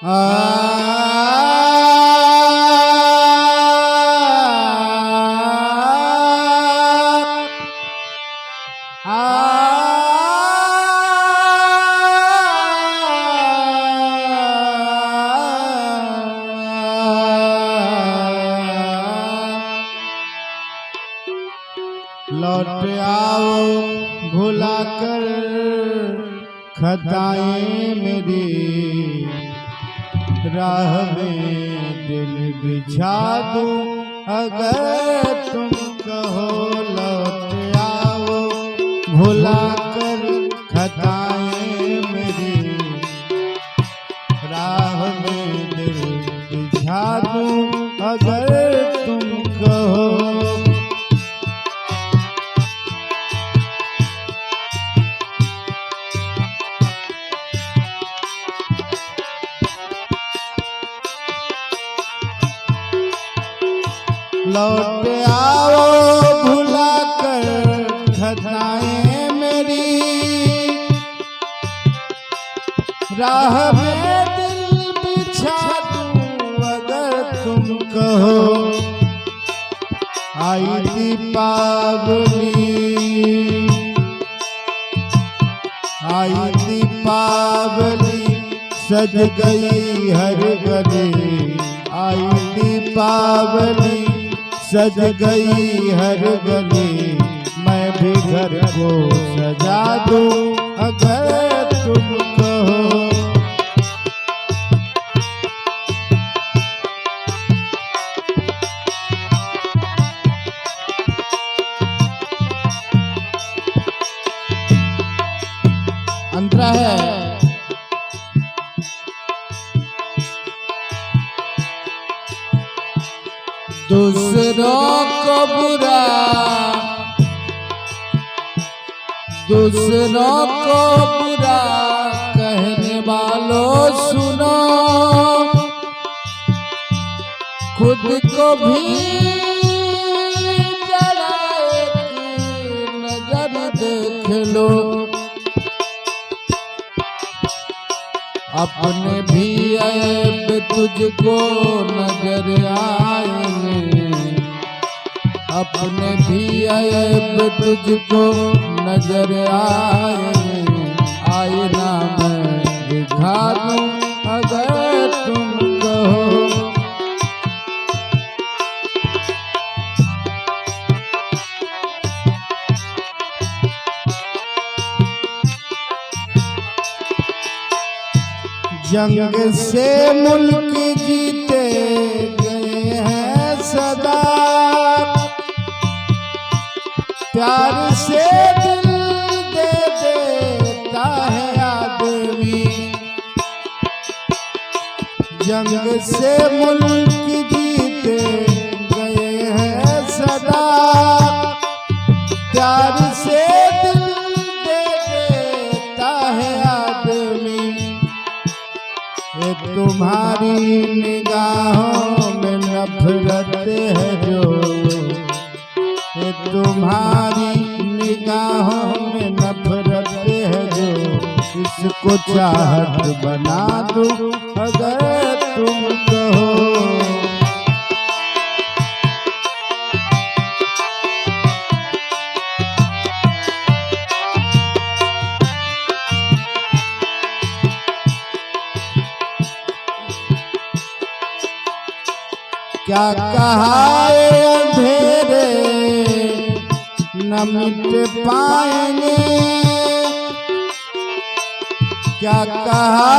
लौट आओ भुला कर खताएं मेरी, राह में दिल बिछा दूं अगर तुम कहो। लौट आओ भुला कर खताएं मेरी, राह में दिल बिछा दूं अगर तुम कहो। लौट आओ भुला कर खताएं मेरी, राह में दिल बिछा दूं अगर तुम कहो। आई दीपावली, आई दीपावली, सज गई हर गली। आई दीपावली, सज गई हर गली, मैं भी घर को सजा दूं अगर तुम कहो। अंतरा है दूसरों को बुरा, दूसरों को बुरा कहने वालों सुनो, खुद को भी जरा एक नजर देख लो। अपने भी ऐब तुझको नजर आएंगे, अपने भी ऐब तुझको नजर आएंगे। आईना में दिखा दूं अगर तुम कहो। जंग से मुल्क जीते गए हैं सदा, प्यार से दिल दे देता है आदमी। जंग से मुल्क जीते गए हैं सदा, प्यार से दिल दे देता है आदमी। ये तुम्हारी निगाहों में नफरत है जो, ये तुम्हारी निगाहों में नफरत है जो, इसको चाहत बना दूं अगर तुम कहो। क्या कहा अंधेरे न मिट पाएंगे, क्या कहा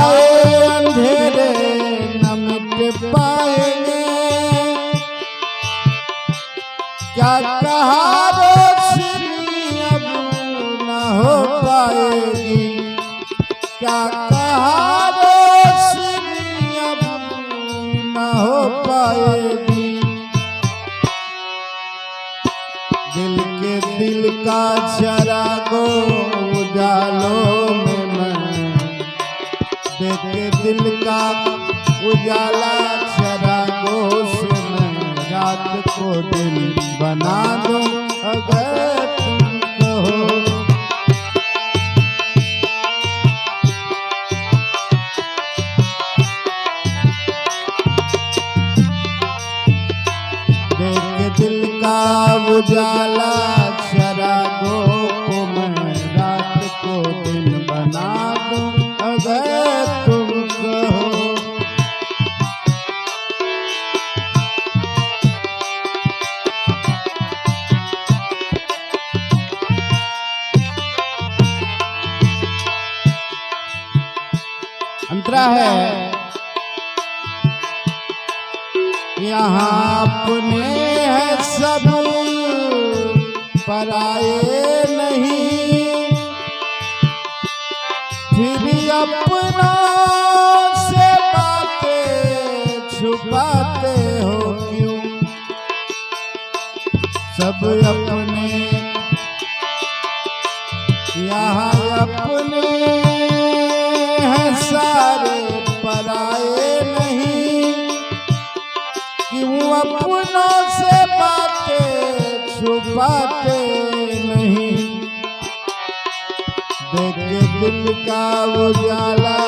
अंधेरे न मिट पाएंगे। क्या कहा रोशनी अब न हो पाएगी, क्या कहा रोशनी अब न हो पाएगी। दिल का चरागो उजालों में मैं, देखे दिल का उजाला चरागों से मैं, रात को दिल बना दूं अगर तुम कहो। उजाला चरागो को मैं रात को दिन बना दूं अगर तुम कहो। अंतरा है यहाँ अपने हैं सब पराये नहीं, फिर अपनों से बातें छुपाते हो क्यों। सब अपने यहाँ अपने हैं सारे पराये नहीं, क्यों अपनों से बातें छुपाते नहीं। देख दिल का उजाला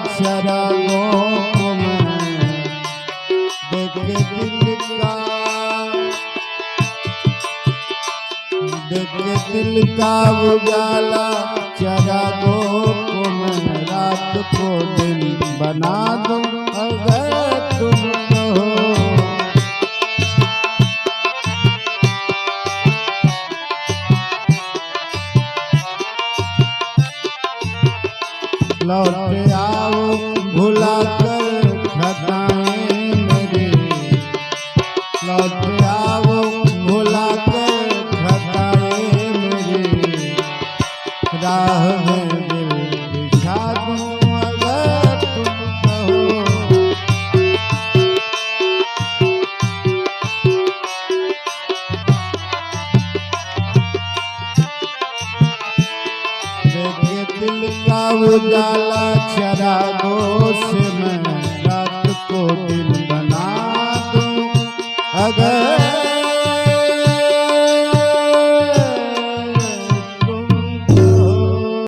चरागों को मैं, देख दिल का उजाला चरागों को मैं रात को दिन बना दूं अगर तुम कहो। लौट आओ भुला कर खताएं मेरी, लौट आओ भुला कर खताएं मेरी, राह में दिल बिछा दूं अगर तुम कहो। दिल का उजाला चरागों से मैं रात को दिन बना दूं अगर